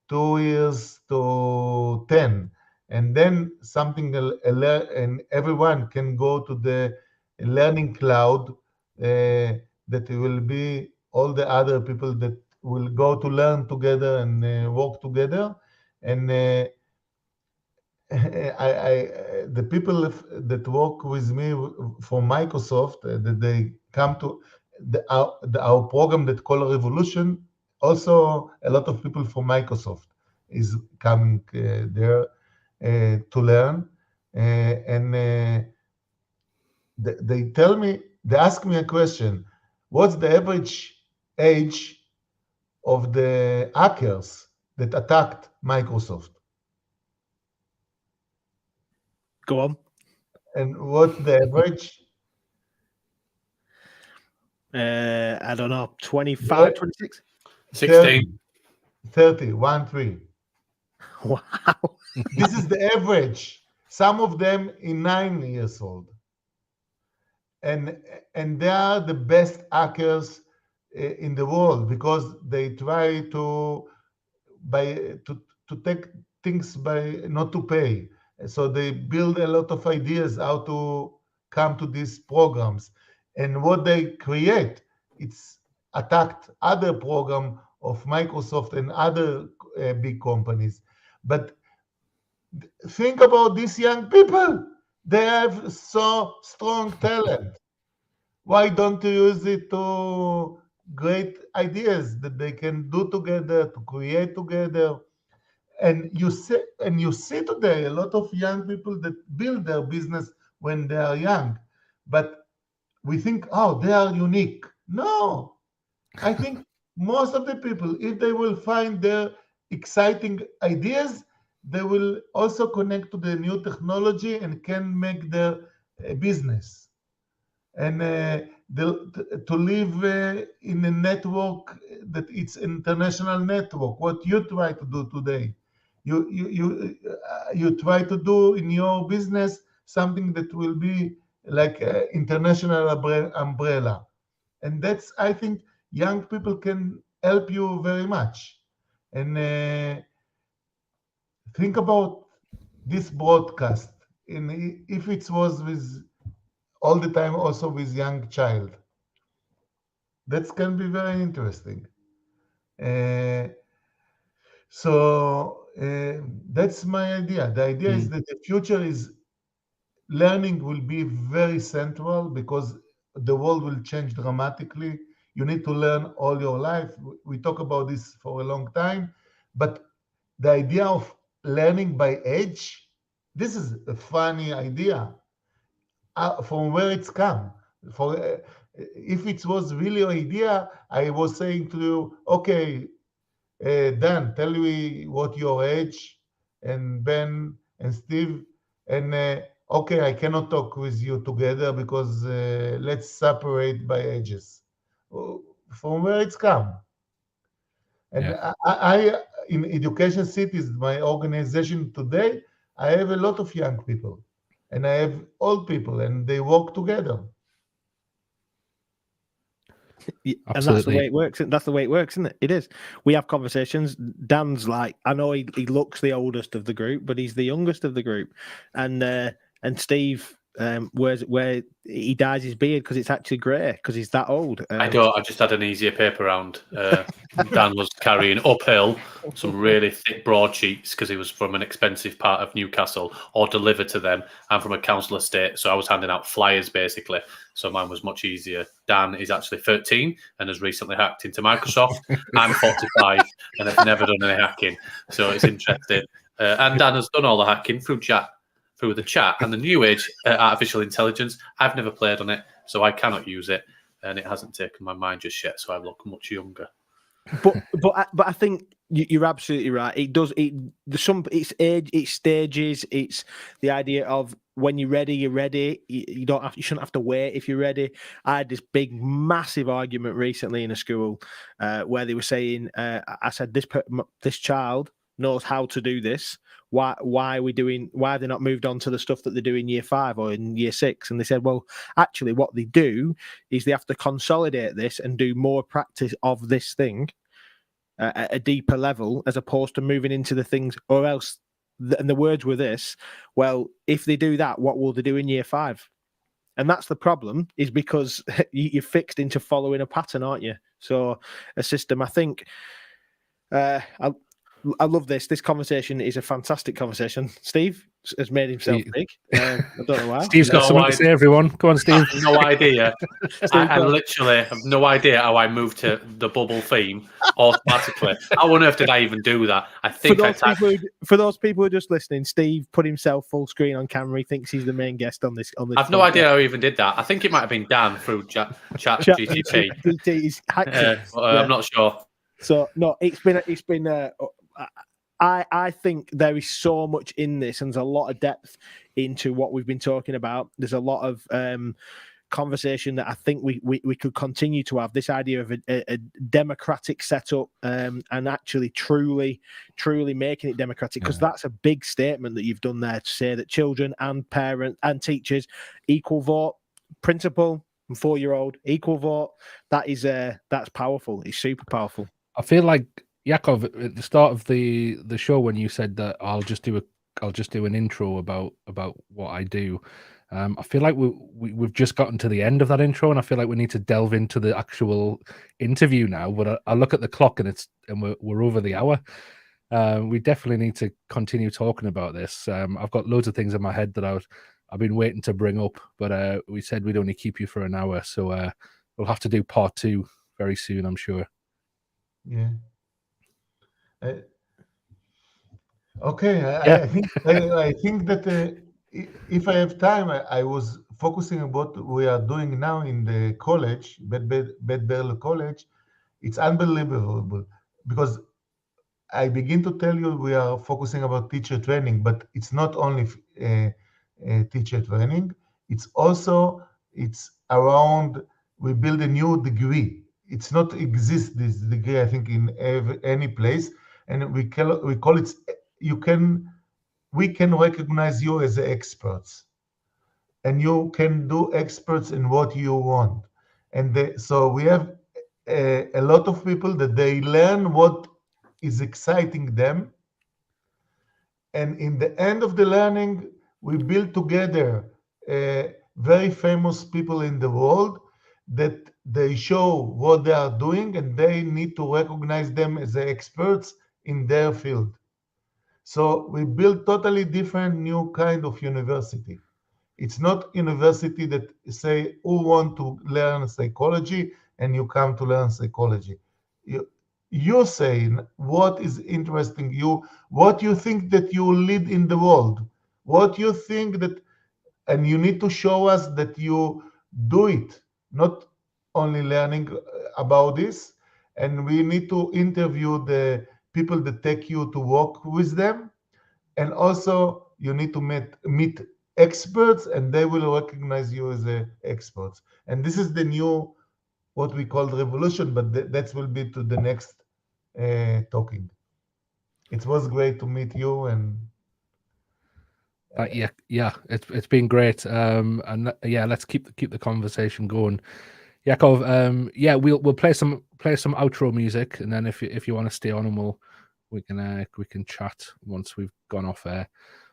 2 years to 10. And then and everyone can go to the learning cloud that it will be all the other people that will go to learn together and work together. And the people that work with me from Microsoft, that they come to our program that called Revolution. Also, a lot of people from Microsoft is coming there to learn, and they tell me, they ask me a question: what's the average age of the hackers that attacked Microsoft? Go on. And what's the average? I don't know, 25, 26? 16. 30, 1, 3. Wow. This is the average. Some of them in 9 years old. And they are the best hackers in the world because they try to take things by not to pay. So they build a lot of ideas how to come to these programs. And what they create, it's attacked other program of Microsoft and other big companies. But think about these young people. They have so strong talent. Why don't you use it to great ideas that they can do together, to create together? And you see today a lot of young people that build their business when they are young, but we think, oh, they are unique. No, I think most of the people, if they will find their exciting ideas, they will also connect to the new technology and can make their business. And to live in a network that it's international network, what you try to do today. You try to do in your business something that will be like an international umbrella. And that's, I think, young people can help you very much. And think about this broadcast, if it was with all the time also with young child, that can be very interesting. That's my idea. The idea is that the future is learning will be very central because the world will change dramatically. You need to learn all your life. We talk about this for a long time, but the idea of learning by age, this is a funny idea. From where it's come. If it was really an idea, I was saying to you, okay, Dan, tell me what your age, and Ben and Steve, and okay, I cannot talk with you together because let's separate by ages. From where it's come. And Yeah. I in Education Cities, my organization today, I have a lot of young people and I have old people and they work together. And that's the way it works. That's the way it works, isn't it? It is. We have conversations. Dan's like, I know he looks the oldest of the group, but he's the youngest of the group. And Steve, where he dyes his beard because it's actually grey because he's that old. I don't. I just had an easier paper round. Dan was carrying uphill some really thick broadsheets because he was from an expensive part of Newcastle, or delivered to them. I'm from a council estate, so I was handing out flyers basically. So mine was much easier. Dan is actually 13 and has recently hacked into Microsoft. I'm 45 and have never done any hacking, so it's interesting. And Dan has done all the hacking through the chat and the new age artificial intelligence. I've never played on it, so I cannot use it, and it hasn't taken my mind just yet. So I look much younger. But I think you're absolutely right. It does. It's age, it's stages. It's the idea of when you're ready, you're ready. You shouldn't have to wait if you're ready. I had this big, massive argument recently in a school where they were saying, I said this child knows how to do this. Why have they not moved on to the stuff that they do in year 5 or in year 6? And they said, well, actually what they do is they have to consolidate this and do more practice of this thing at a deeper level, as opposed to moving into the things, or else, and the words were this, well, if they do that, what will they do in year 5? And that's the problem, is because you're fixed into following a pattern, aren't you? So a system, I think, I love this. This conversation is a fantastic conversation. Steve has made himself big. I don't know why. Steve's got something to say, everyone. Go on, Steve. I have no idea. Steve, I go on. literally have no idea how I moved to the bubble theme automatically. How on earth did I even do that? I think For those people who are just listening, Steve put himself full screen on camera. He thinks he's the main guest on this. I've no idea how I even did that. I think it might have been Dan through chat GTP. I'm not sure. So no, it's been. I think there is so much in this, and there's a lot of depth into what we've been talking about. There's a lot of conversation that I think we could continue to have. This idea of a democratic setup, and actually truly making it democratic, because that's a big statement that you've done there, to say that children and parents and teachers equal vote, principal and 4-year-old equal vote. That's powerful. It's super powerful. I feel like, Yaacov, at the start of the show, when you said that I'll just do an intro about what I do, I feel like we've just gotten to the end of that intro, and I feel like we need to delve into the actual interview now. But I look at the clock, and we're over the hour. We definitely need to continue talking about this. I've got loads of things in my head that I've been waiting to bring up, but we said we'd only keep you for an hour, so we'll have to do part 2 very soon, I'm sure. Yeah. Okay. I think that if I have time, I was focusing on what we are doing now in the college, Bedberl College. It's unbelievable, because I begin to tell you we are focusing about teacher training, but it's not only teacher training. It's around, we build a new degree. It's not exist, this degree, I think, in any place, and we call it. We can recognize you as experts, and you can do experts in what you want, and so we have a lot of people that they learn what is exciting them, and in the end of the learning, we build together very famous people in the world that they show what they are doing, and they need to recognize them as the experts in their field. So we build totally different new kind of university. It's not university that say who want to learn psychology and you come to learn psychology. You're saying what is interesting you, what you think that you lead in the world, what you think that, and you need to show us that you do it, not only learning about this. And we need to interview the people that take you to work with them. And also you need to meet experts, and they will recognize you as experts. And this is the new, what we call revolution, but that will be to the next talking. It was great to meet you, and it's been great. And let's keep the conversation going. Yaacov, we'll play some outro music, and then if you want to stay on, and we can chat once we've gone off air.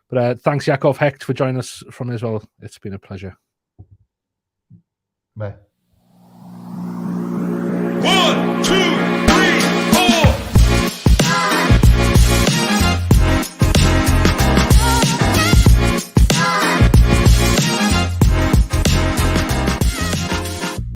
But thanks, Yaacov Hecht, for joining us from Israel. It's been a pleasure. Bye. 1